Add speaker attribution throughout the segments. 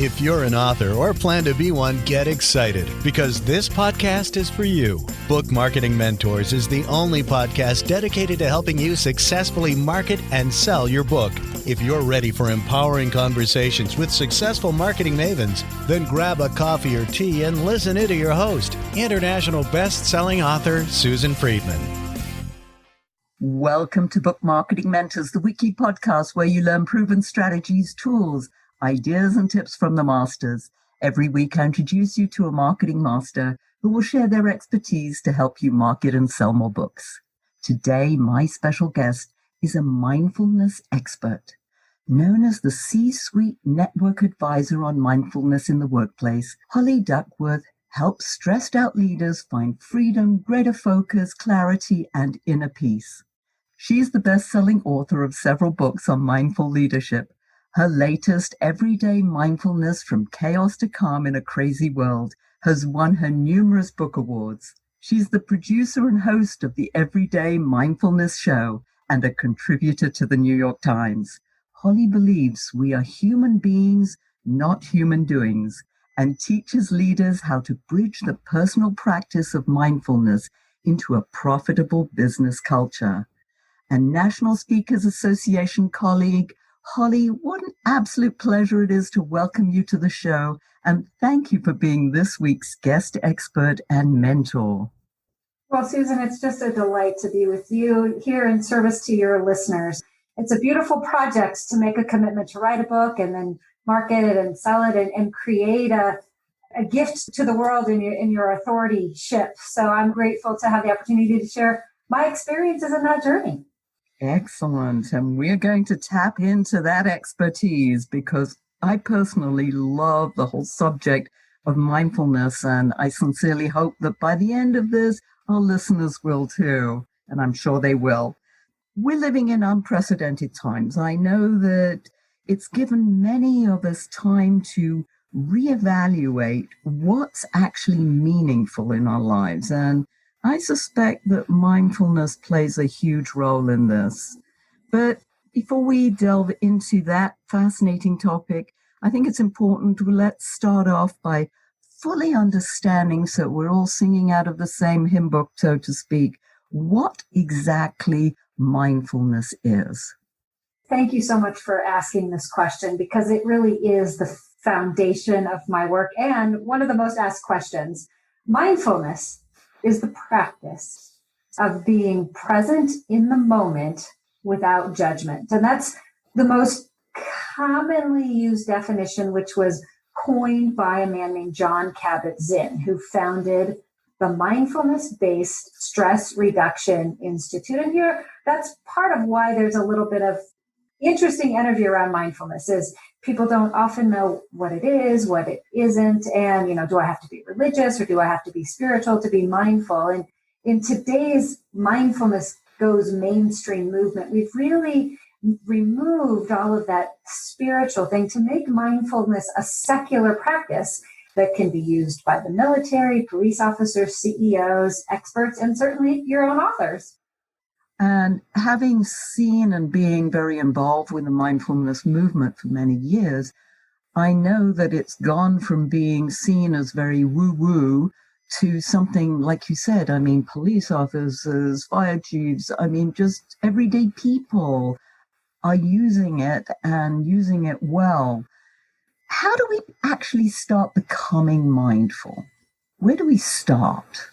Speaker 1: If you're an author or plan to be one, get excited because this podcast is for you. Book Marketing Mentors is the only podcast dedicated to helping you successfully market and sell your book. If you're ready for empowering conversations with successful marketing mavens, then grab a coffee or tea and listen in to your host, international best-selling author Susan Friedmann.
Speaker 2: Welcome to Book Marketing Mentors, the weekly podcast where you learn proven strategies, tools, ideas, and tips from the masters. Every week, I introduce you to a marketing master who will share their expertise to help you market and sell more books. Today, my special guest is a mindfulness expert. Known as the C-Suite Network Advisor on Mindfulness in the Workplace, Holly Duckworth helps stressed-out leaders find freedom, greater focus, clarity, and inner peace. She's the best-selling author of several books on mindful leadership. Her latest, Everyday Mindfulness from Chaos to Calm in a Crazy World, has won her numerous book awards. She's the producer and host of the Everyday Mindfulness Show and a contributor to the New York Times. Holly believes we are human beings, not human doings, and teaches leaders how to bridge the personal practice of mindfulness into a profitable business culture. A National Speakers Association colleague, Holly, what an absolute pleasure it is to welcome you to the show, and thank you for being this week's guest expert and mentor.
Speaker 3: Well, Susan, it's just a delight to be with you here in service to your listeners. It's a beautiful project to make a commitment to write a book and then market it and sell it and create a gift to the world in your authority-ship. So I'm grateful to have the opportunity to share my experiences in that journey.
Speaker 2: Excellent. And we're going to tap into that expertise because I personally love the whole subject of mindfulness. And I sincerely hope that by the end of this, our listeners will too. And I'm sure they will. We're living in unprecedented times. I know that it's given many of us time to reevaluate what's actually meaningful in our lives. And I suspect that mindfulness plays a huge role in this. But before we delve into that fascinating topic, I think it's important to let's start off by fully understanding, so we're all singing out of the same hymn book, so to speak, what exactly mindfulness is.
Speaker 3: Thank you so much for asking this question because it really is the foundation of my work and one of the most asked questions. Mindfulness is the practice of being present in the moment without judgment. And that's the most commonly used definition, which was coined by a man named Jon Kabat-Zinn, who founded the Mindfulness-Based Stress Reduction Institute. And here, that's part of why there's a little bit of interesting energy around mindfulness is people don't often know what it is, what it isn't, and, do I have to be religious or do I have to be spiritual to be mindful? And in today's mindfulness goes mainstream movement, we've really removed all of that spiritual thing to make mindfulness a secular practice that can be used by the military, police officers, CEOs, experts, and certainly your own authors.
Speaker 2: And having seen and being very involved with the mindfulness movement for many years, I know that it's gone from being seen as very woo-woo to something, like you said, police officers, fire chiefs, just everyday people are using it and using it well. How do we actually start becoming mindful? Where do we start?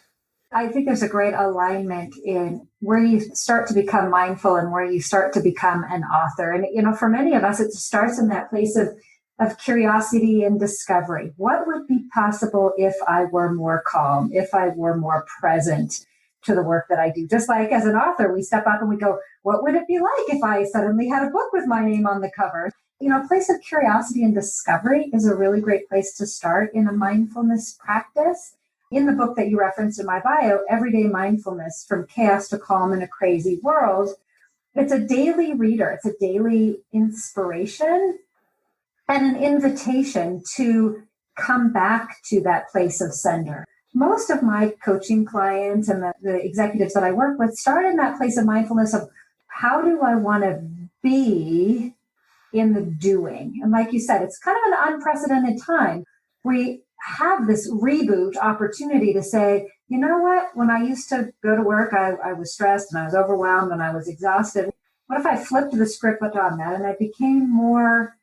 Speaker 3: I think there's a great alignment in where you start to become mindful and where you start to become an author. And, for many of us, it starts in that place of curiosity and discovery. What would be possible if I were more calm, if I were more present to the work that I do? Just like as an author, we step up and we go, what would it be like if I suddenly had a book with my name on the cover? A place of curiosity and discovery is a really great place to start in a mindfulness practice. In the book that you referenced in my bio, Everyday Mindfulness from Chaos to Calm in a Crazy World, it's a daily reader. It's a daily inspiration and an invitation to come back to that place of center. Most of my coaching clients and the executives that I work with start in that place of mindfulness of how do I want to be in the doing. And like you said, it's kind of an unprecedented time. We have this reboot opportunity to say, you know what, when I used to go to work, I was stressed and I was overwhelmed and I was exhausted. What if I flipped the script on that and I became more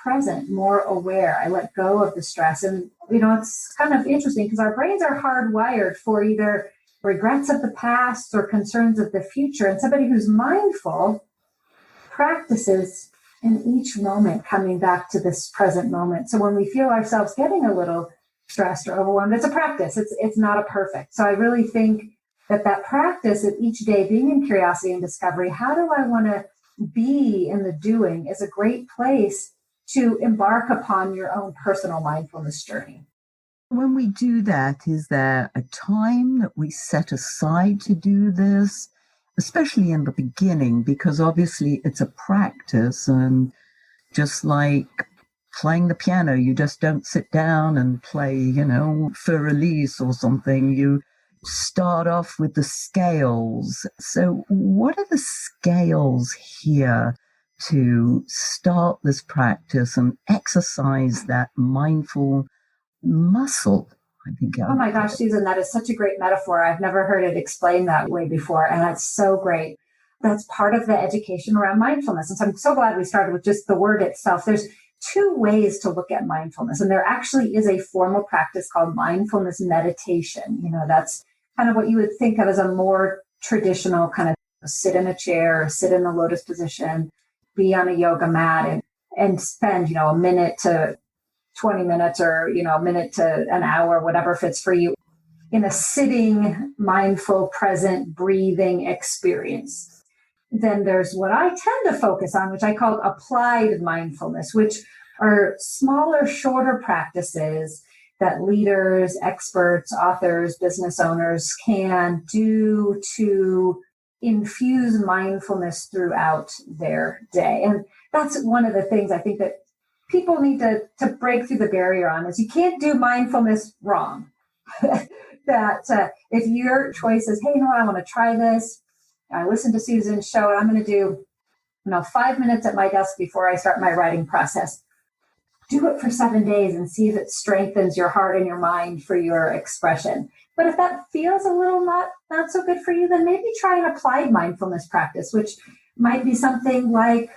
Speaker 3: present, more aware? I let go of the stress. And, it's kind of interesting because our brains are hardwired for either regrets of the past or concerns of the future. And somebody who's mindful practices in each moment coming back to this present moment. So when we feel ourselves getting a little stressed or overwhelmed, it's a practice. It's not a perfect. So I really think that practice of each day being in curiosity and discovery, how do I want to be in the doing, is a great place to embark upon your own personal mindfulness journey.
Speaker 2: When we do that, is there a time that we set aside to do this, especially in the beginning? Because obviously it's a practice, and just like playing the piano, you just don't sit down and play, for release or something. You start off with the scales. So what are the scales here to start this practice and exercise that mindful muscle? I think.
Speaker 3: Oh my gosh, Susan, that is such a great metaphor. I've never heard it explained that way before. And that's so great. That's part of the education around mindfulness. And so I'm so glad we started with just the word itself. There's two ways to look at mindfulness. And there actually is a formal practice called mindfulness meditation. That's kind of what you would think of as a more traditional kind of sit in a chair, or sit in the lotus position, be on a yoga mat and spend, a minute to 20 minutes or, a minute to an hour, whatever fits for you, in a sitting, mindful, present, breathing experience. Then there's what I tend to focus on, which I call applied mindfulness, which are smaller, shorter practices that leaders, experts, authors, business owners can do to infuse mindfulness throughout their day. And that's one of the things I think that people need to break through the barrier on, is you can't do mindfulness wrong. That if your choice is, hey, I want to try this. I listened to Susan's show and I'm going to do 5 minutes at my desk before I start my writing process. Do it for 7 days and see if it strengthens your heart and your mind for your expression. But if that feels a little not so good for you, then maybe try an applied mindfulness practice, which might be something like,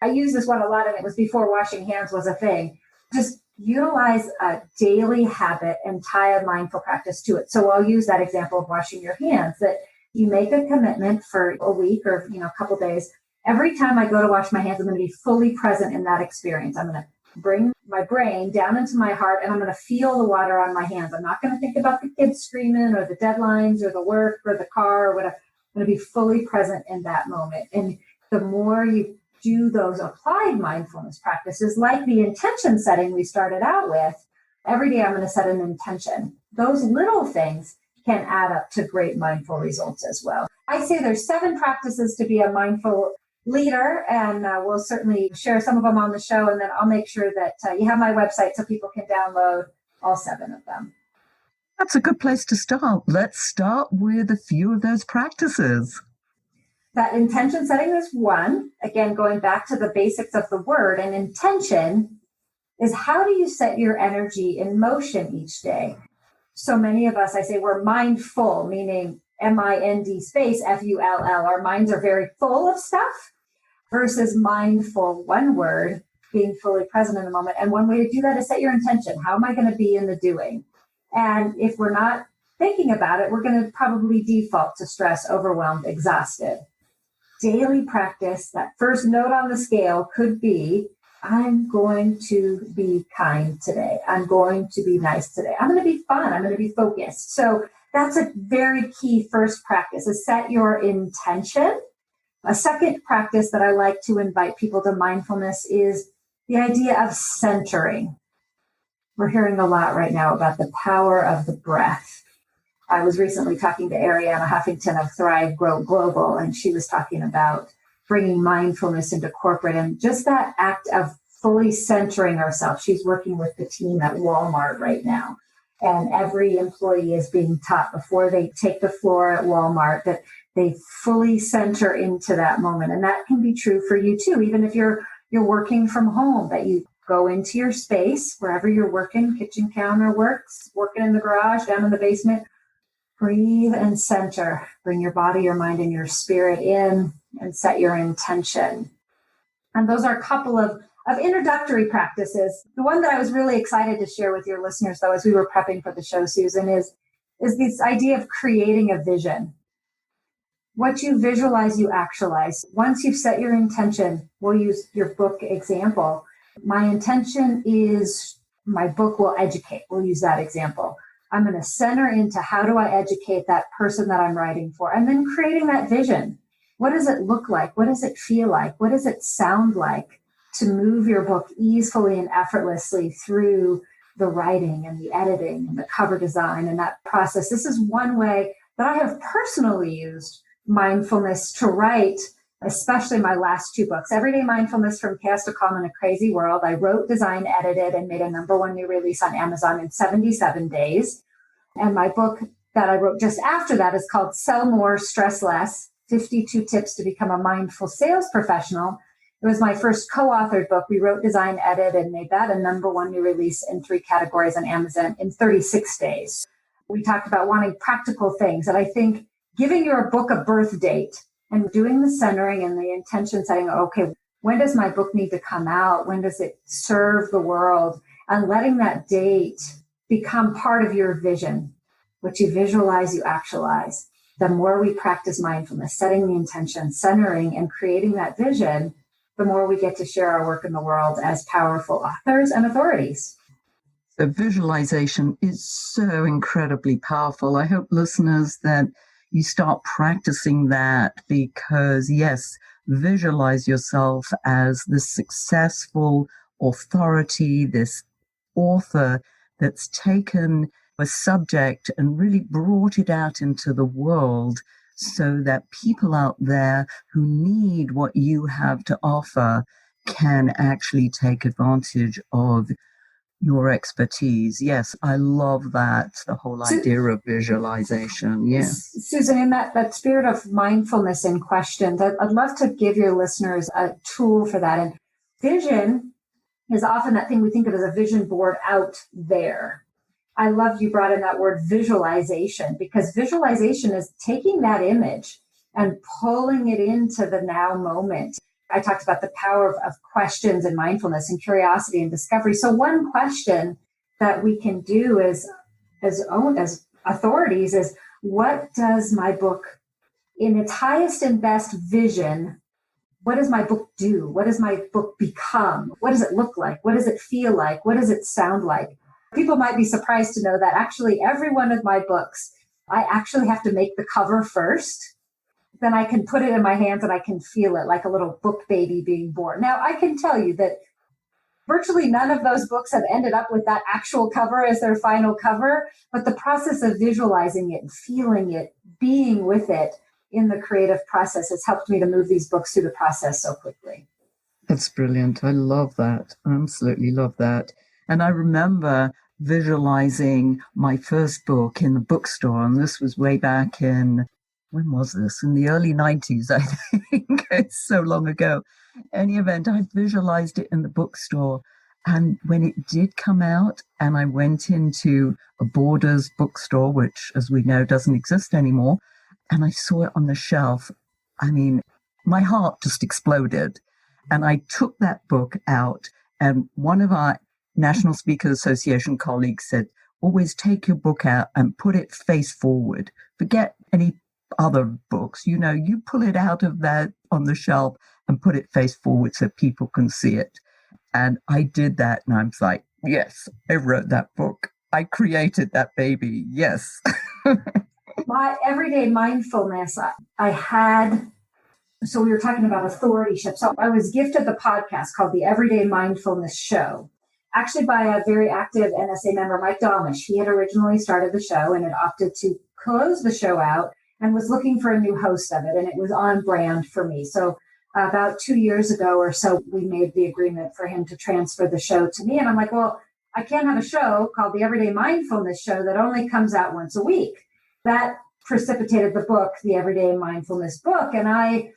Speaker 3: I use this one a lot, and it was before washing hands was a thing. Just utilize a daily habit and tie a mindful practice to it. So I'll use that example of washing your hands, that you make a commitment for a week or a couple days. Every time I go to wash my hands, I'm going to be fully present in that experience. I'm going to bring my brain down into my heart, and I'm going to feel the water on my hands. I'm not going to think about the kids screaming or the deadlines or the work or the car or whatever. I'm going to be fully present in that moment. And the more you do those applied mindfulness practices, like the intention setting we started out with, every day I'm going to set an intention. Those little things can add up to great mindful results as well. I say there's 7 practices to be a mindful leader, and we'll certainly share some of them on the show, and then I'll make sure that you have my website so people can download all 7 of them.
Speaker 2: That's a good place to start. Let's start with a few of those practices.
Speaker 3: That intention setting is one. Again, going back to the basics of the word, and intention is, how do you set your energy in motion each day? So many of us, I say, we're mindful, meaning MIND space FULL. Our minds are very full of stuff, versus mindful, one word, being fully present in the moment. And one way to do that is set your intention. How am I going to be in the doing? And if we're not thinking about it, we're going to probably default to stress, overwhelmed, exhausted. Daily practice, that first note on the scale could be, I'm going to be kind today. I'm going to be nice today. I'm going to be fun. I'm going to be focused. So that's a very key first practice, is set your intention. A second practice that I like to invite people to mindfulness is the idea of centering. We're hearing a lot right now about the power of the breath. I was recently talking to Ariana Huffington of Thrive Grow Global, and she was talking about bringing mindfulness into corporate and just that act of fully centering ourselves. She's working with the team at Walmart right now. And every employee is being taught before they take the floor at Walmart that they fully center into that moment. And that can be true for you too. Even if you're you're working from home, that you go into your space, wherever you're working, kitchen counter works, working in the garage, down in the basement, breathe and center. Bring your body, your mind, and your spirit in and set your intention. And those are a couple of introductory practices. The one that I was really excited to share with your listeners, though, as we were prepping for the show, Susan, is this idea of creating a vision. What you visualize, you actualize. Once you've set your intention, we'll use your book example. My intention is my book will educate. We'll use that example. I'm going to center into how do I educate that person that I'm writing for, and then creating that vision. What does it look like? What does it feel like? What does it sound like to move your book easily and effortlessly through the writing and the editing and the cover design and that process? This is one way that I have personally used mindfulness to write, especially my last two books. Everyday Mindfulness from Chaos to Calm in a Crazy World. I wrote, designed, edited, and made a #1 new release on Amazon in 77 days. And my book that I wrote just after that is called Sell More, Stress Less, 52 Tips to Become a Mindful Sales Professional. It was my first co-authored book. We wrote, designed, edited, and made that a #1 new release in 3 categories on Amazon in 36 days. We talked about wanting practical things. And I think giving your book a birth date and doing the centering and the intention setting, okay, when does my book need to come out? When does it serve the world? And letting that date become part of your vision. What you visualize, you actualize. The more we practice mindfulness, setting the intention, centering, and creating that vision, the more we get to share our work in the world as powerful authors and authorities.
Speaker 2: So visualization is so incredibly powerful. I hope listeners that you start practicing that, because yes, visualize yourself as this successful authority, this author that's taken a subject and really brought it out into the world so that people out there who need what you have to offer can actually take advantage of your expertise. Yes, I love that, the whole idea of visualization. Yes.
Speaker 3: Susan, in that spirit of mindfulness in questions, I'd love to give your listeners a tool for that. And vision is often that thing we think of as a vision board out there. I love you brought in that word visualization, because visualization is taking that image and pulling it into the now moment. I talked about the power of questions and mindfulness and curiosity and discovery. So one question that we can do as authorities is, what does my book, in its highest and best vision, what does my book do? What does my book become? What does it look like? What does it feel like? What does it sound like? People might be surprised to know that actually every one of my books, I actually have to make the cover first. Then I can put it in my hands and I can feel it like a little book baby being born. Now, I can tell you that virtually none of those books have ended up with that actual cover as their final cover, but the process of visualizing it, feeling it, being with it in the creative process has helped me to move these books through the process so quickly.
Speaker 2: That's brilliant. I love that. I absolutely love that. And I remember visualizing my first book in the bookstore, and this was way back in, when was this? In the early 90s, I think. It's so long ago. Any event, I visualized it in the bookstore. And when it did come out and I went into a Borders bookstore, which, as we know, doesn't exist anymore, and I saw it on the shelf, I mean, my heart just exploded. And I took that book out, and one of our National Speakers Association colleagues said, always take your book out and put it face forward. Forget any other books. You know, you pull it out of that on the shelf and put it face forward so people can see it. And I did that, and I was like, yes, I wrote that book. I created that baby. Yes.
Speaker 3: My everyday mindfulness, so we were talking about authorship. So I was gifted the podcast called the Everyday Mindfulness Show, actually by a very active NSA member, Mike Dalmish. He had originally started the show and had opted to close the show out and was looking for a new host of it. And it was on brand for me. So about 2 years ago or so, we made the agreement for him to transfer the show to me. And I'm like, well, I can't have a show called the Everyday Mindfulness Show that only comes out once a week. That precipitated the book, the Everyday Mindfulness book. And I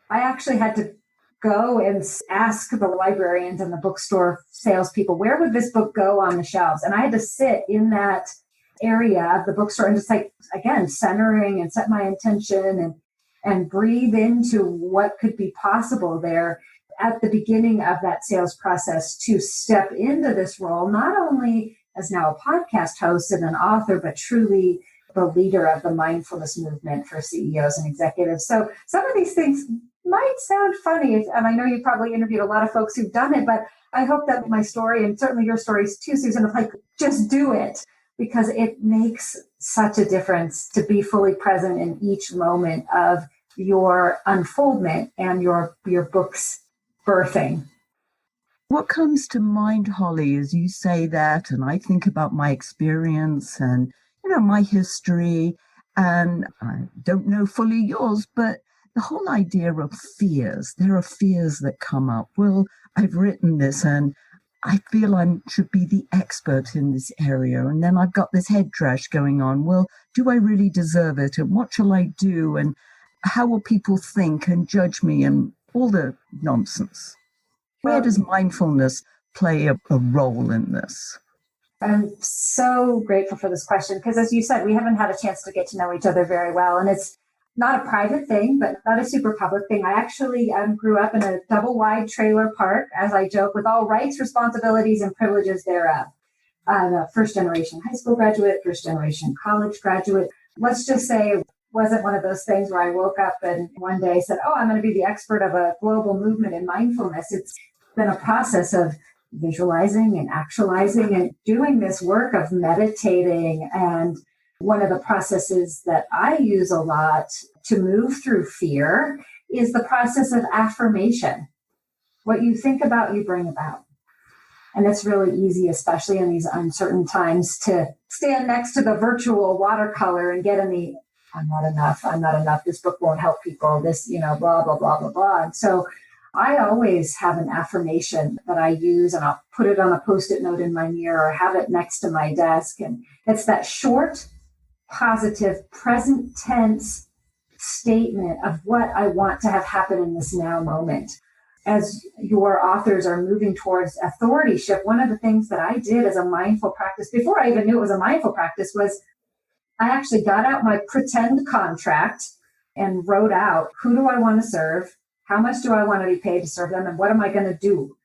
Speaker 3: actually had to go and ask the librarians and the bookstore salespeople, where would this book go on the shelves? And I had to sit in that area of the bookstore and just like, again, centering and set my intention and breathe into what could be possible there at the beginning of that sales process to step into this role, not only as now a podcast host and an author, but truly the leader of the mindfulness movement for CEOs and executives. So some of these things might sound funny, and I know you probably interviewed a lot of folks who've done it, but I hope that my story, and certainly your stories too, Susan, of like, just do it, because it makes such a difference to be fully present in each moment of your unfoldment and your book's birthing.
Speaker 2: What comes to mind, Holly, as you say that, and I think about my experience and, my history, and I don't know fully yours, but the whole idea of fears. There are fears that come up. Well, I've written this and I feel I should be the expert in this area. And then I've got this head trash going on. Well, do I really deserve it? And what shall I do? And how will people think and judge me and all the nonsense? Where does mindfulness play a role in this?
Speaker 3: I'm so grateful for this question because, as you said, we haven't had a chance to get to know each other very well. And it's not a private thing, but not a super public thing. I actually grew up in a double-wide trailer park, as I joke, with all rights, responsibilities, and privileges thereof. I'm a first-generation high school graduate, first-generation college graduate. Let's just say it wasn't one of those things where I woke up and one day said, I'm going to be the expert of a global movement in mindfulness. It's been a process of visualizing and actualizing and doing this work of meditating. And one of the processes that I use a lot to move through fear is the process of affirmation. What you think about, you bring about. And it's really easy, especially in these uncertain times, to stand next to the virtual watercolor and get in the, I'm not enough, this book won't help people, this, blah, blah, blah, blah, blah. And so I always have an affirmation that I use, and I'll put it on a Post-it note in my mirror or have it next to my desk. And it's that short, positive, present tense statement of what I want to have happen in this now moment. As your authors are moving towards authorship, one of the things that I did as a mindful practice, before I even knew it was a mindful practice, was I actually got out my pretend contract and wrote out, who do I want to serve? How much do I want to be paid to serve them? And what am I going to do?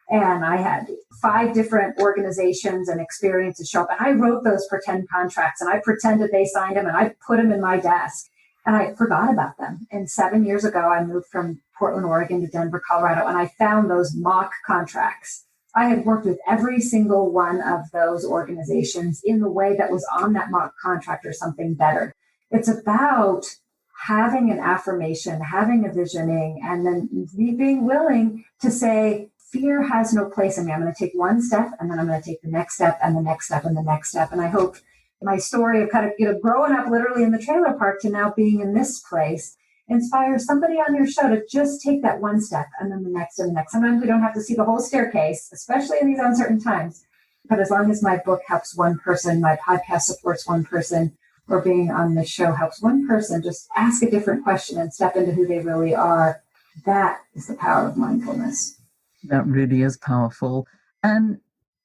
Speaker 3: And I had 5 different organizations and experiences show up. And I wrote those pretend contracts and I pretended they signed them and I put them in my desk and I forgot about them. And 7 years ago, I moved from Portland, Oregon to Denver, Colorado, and I found those mock contracts. I had worked with every single one of those organizations in the way that was on that mock contract or something better. It's about having an affirmation, having a visioning, and then being willing to say, fear has no place in me. I'm going to take one step, and then I'm going to take the next step, and the next step, and the next step. And I hope my story of kind of growing up literally in the trailer park to now being in this place inspires somebody on your show to just take that one step, and then the next, and the next. Sometimes we don't have to see the whole staircase, especially in these uncertain times. But as long as my book helps one person, my podcast supports one person, or being on the show helps one person just ask a different question and step into who they really are, that is the power of mindfulness.
Speaker 2: That really is powerful. And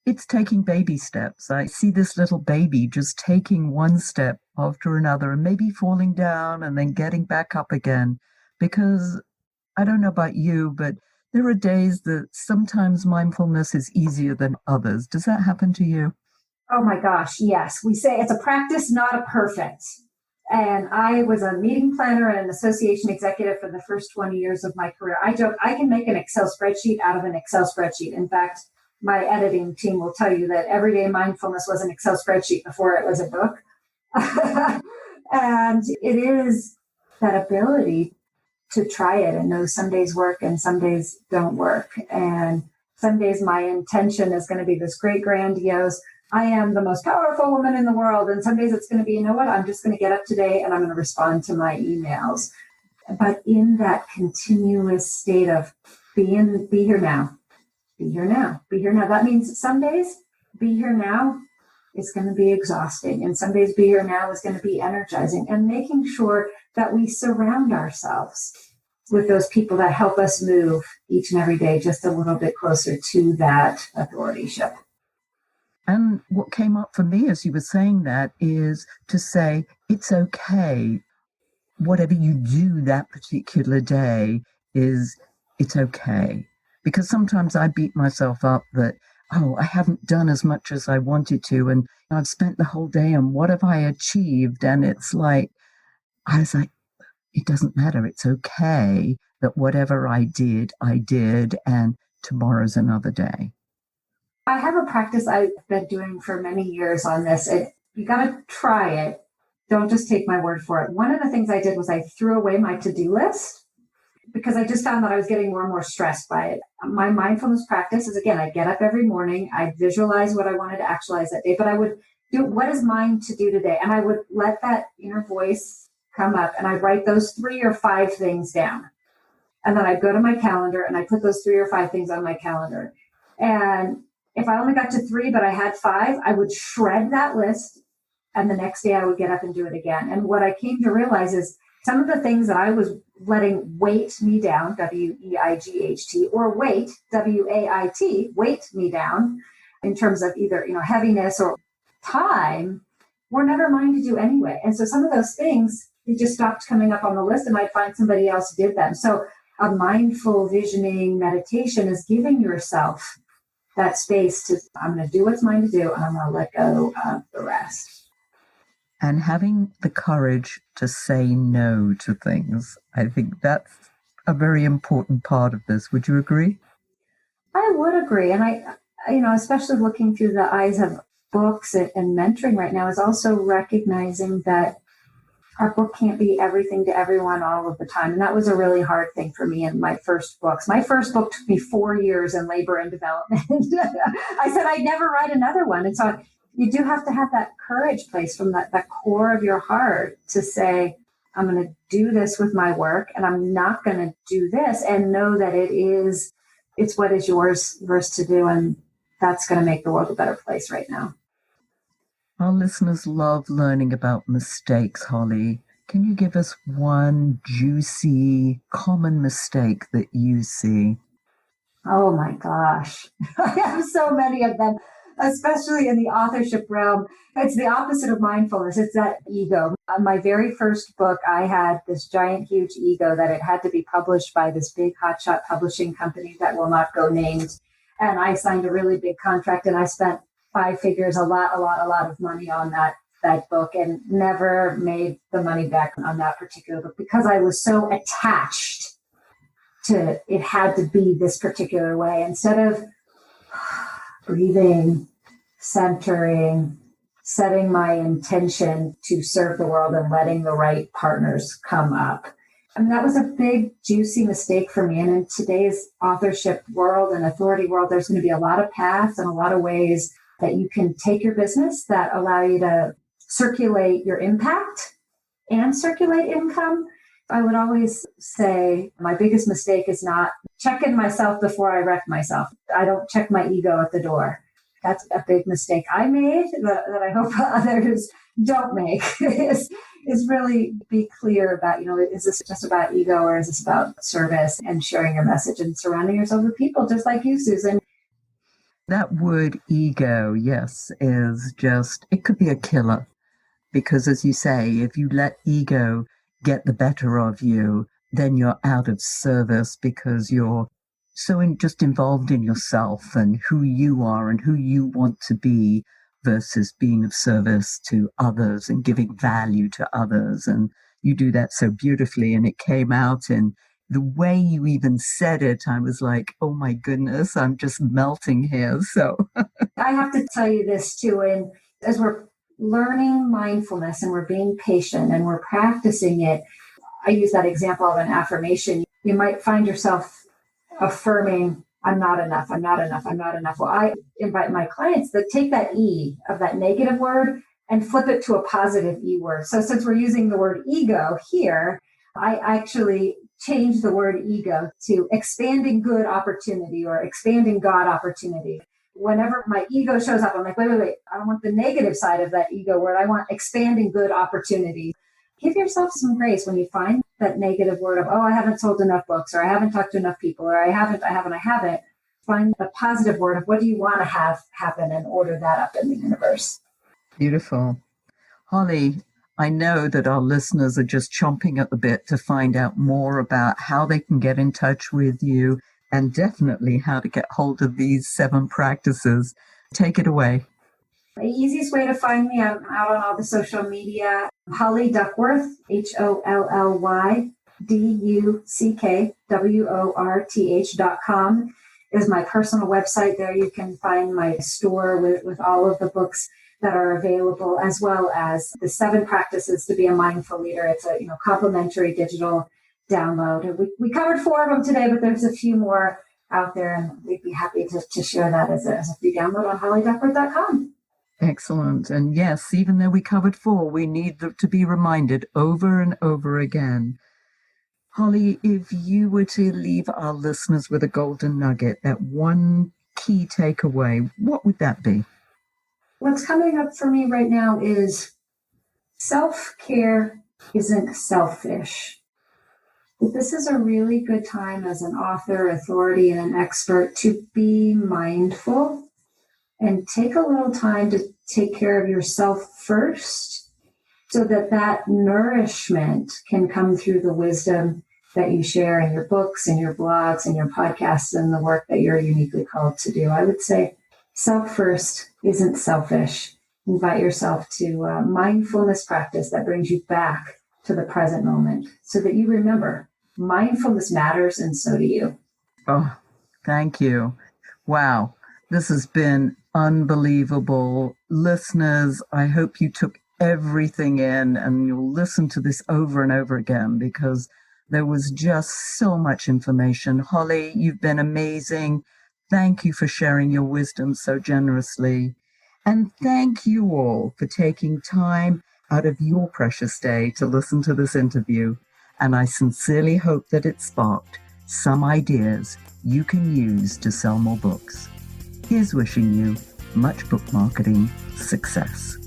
Speaker 2: it's taking baby steps. I see this little baby just taking one step after another and maybe falling down and then getting back up again. Because I don't know about you, but there are days that sometimes mindfulness is easier than others. Does that happen to you?
Speaker 3: Oh my gosh, yes. We say it's a practice, not a perfect. And I was a meeting planner and an association executive for the first 20 years of my career. I joke, I can make an Excel spreadsheet out of an Excel spreadsheet. In fact, my editing team will tell you that Everyday Mindfulness was an Excel spreadsheet before it was a book. And it is that ability to try it and know some days work and some days don't work. And some days my intention is going to be this great, grandiose, I am the most powerful woman in the world. And some days it's going to be, you know what, I'm just going to get up today and I'm going to respond to my emails. But in that continuous state of be here now, be here now, be here now. That means some days be here now is going to be exhausting. And some days be here now is going to be energizing, and making sure that we surround ourselves with those people that help us move each and every day just a little bit closer to that authorityship.
Speaker 2: And what came up for me as you were saying that is to say, it's okay. Whatever you do that particular day it's okay. Because sometimes I beat myself up that, I haven't done as much as I wanted to. And I've spent the whole day and what have I achieved? And it's like, I was like, it doesn't matter. It's okay that whatever I did, and tomorrow's another day.
Speaker 3: I have a practice I've been doing for many years on this. You got to try it. Don't just take my word for it. One of the things I did was I threw away my to-do list because I just found that I was getting more and more stressed by it. My mindfulness practice is, again, I get up every morning, I visualize what I wanted to actualize that day, but I would do what is mine to do today. And I would let that inner voice come up and I'd write those 3 or 5 things down. And then I'd go to my calendar and I put those 3 or 5 things on my calendar. And if I only got to 3, but I had 5, I would shred that list. And the next day I would get up and do it again. And what I came to realize is some of the things that I was letting weight me down, W-E-I-G-H-T, or weight, W-A-I-T, weight me down in terms of either, heaviness or time, were never mine to do anyway. And so some of those things, they just stopped coming up on the list and I'd find somebody else did them. So a mindful visioning meditation is giving yourself that space to, I'm going to do what's mine to do and I'm going to let go of the rest.
Speaker 2: And having the courage to say no to things. I think that's a very important part of this. Would you agree?
Speaker 3: I would agree. And I especially looking through the eyes of books and mentoring right now is also recognizing that our book can't be everything to everyone all of the time. And that was a really hard thing for me in my first books. My first book took me 4 years in labor and development. I said I'd never write another one. And so you do have to have that courage placed from that core of your heart to say, I'm going to do this with my work and I'm not going to do this, and know that it's what is yours to do. And that's going to make the world a better place right now.
Speaker 2: Our listeners love learning about mistakes, Holly. Can you give us one juicy, common mistake that you see?
Speaker 3: Oh my gosh. I have so many of them, especially in the authorship realm. It's the opposite of mindfulness. It's that ego. On my very first book, I had this giant, huge ego that it had to be published by this big hotshot publishing company that will not go named. And I signed a really big contract and I spent 5 figures, a lot of money on that book, and never made the money back on that particular book because I was so attached to it had to be this particular way. Instead of breathing, centering, setting my intention to serve the world and letting the right partners come up. And that was a big, juicy mistake for me. And in today's authorship world and authority world, there's going to be a lot of paths and a lot of ways that you can take your business that allow you to circulate your impact and circulate income. I would always say my biggest mistake is not checking myself before I wreck myself. I don't check my ego at the door. That's a big mistake I made that I hope others don't make is really be clear about, is this just about ego or is this about service and sharing your message and surrounding yourself with people just like you, Susan?
Speaker 2: That word ego, yes, is just, it could be a killer because, as you say, if you let ego get the better of you, then you're out of service because you're so just involved in yourself and who you are and who you want to be versus being of service to others and giving value to others. And you do that so beautifully. And it came out in the way you even said it. I was like, oh my goodness, I'm just melting here. So
Speaker 3: I have to tell you this too. And as we're learning mindfulness and we're being patient and we're practicing it, I use that example of an affirmation. You might find yourself affirming, I'm not enough, I'm not enough, I'm not enough. Well, I invite my clients to take that E of that negative word and flip it to a positive E word. So since we're using the word ego here, I actually change the word ego to expanding good opportunity or expanding God opportunity. Whenever my ego shows up, I'm like, wait. I don't want the negative side of that ego word. I want expanding good opportunity. give yourself some grace when you find that negative word of, oh, I haven't sold enough books, or I haven't talked to enough people, or I haven't. Find the positive word of what do you want to have happen and order that up in the universe.
Speaker 2: Beautiful. Holly, I know that our listeners are just chomping at the bit to find out more about how they can get in touch with you and definitely how to get hold of these 7 practices. Take it away.
Speaker 3: The easiest way to find me, I'm out on all the social media. Holly Duckworth, HOLLYDUCKWORTH.com is my personal website. There you can find my store with all of the books that are available, as well as the 7 practices to be a mindful leader. It's a complimentary digital download. We covered 4 of them today, but there's a few more out there, and we'd be happy to share that as a free download on hollyduckworth.com.
Speaker 2: Excellent. And yes, even though we covered 4, we need to be reminded over and over again. Holly, if you were to leave our listeners with a golden nugget, that one key takeaway, what would that be?
Speaker 3: What's coming up for me right now is self-care isn't selfish. But this is a really good time as an author, authority, and an expert to be mindful and take a little time to take care of yourself first so that nourishment can come through the wisdom that you share in your books and your blogs and your podcasts and the work that you're uniquely called to do. I would say self first isn't selfish. Invite yourself to a mindfulness practice that brings you back to the present moment so that you remember mindfulness matters and so do you.
Speaker 2: Oh, thank you. Wow. This has been unbelievable. Listeners, I hope you took everything in and you'll listen to this over and over again because there was just so much information. Holly, you've been amazing. Thank you for sharing your wisdom so generously. And thank you all for taking time out of your precious day to listen to this interview. And I sincerely hope that it sparked some ideas you can use to sell more books. Here's wishing you much book marketing success.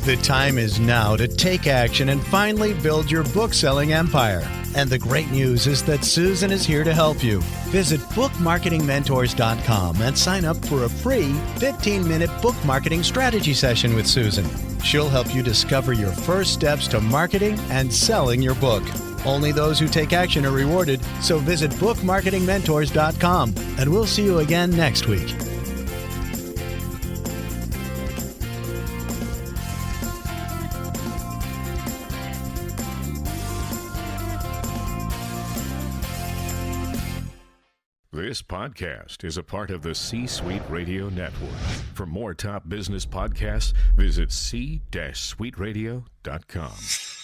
Speaker 1: The time is now to take action and finally build your book-selling empire. And the great news is that Susan is here to help you. Visit bookmarketingmentors.com and sign up for a free 15-minute book marketing strategy session with Susan. She'll help you discover your first steps to marketing and selling your book. Only those who take action are rewarded, so visit bookmarketingmentors.com, and we'll see you again next week.
Speaker 4: This podcast is a part of the C-Suite Radio Network. For more top business podcasts, visit c-suiteradio.com.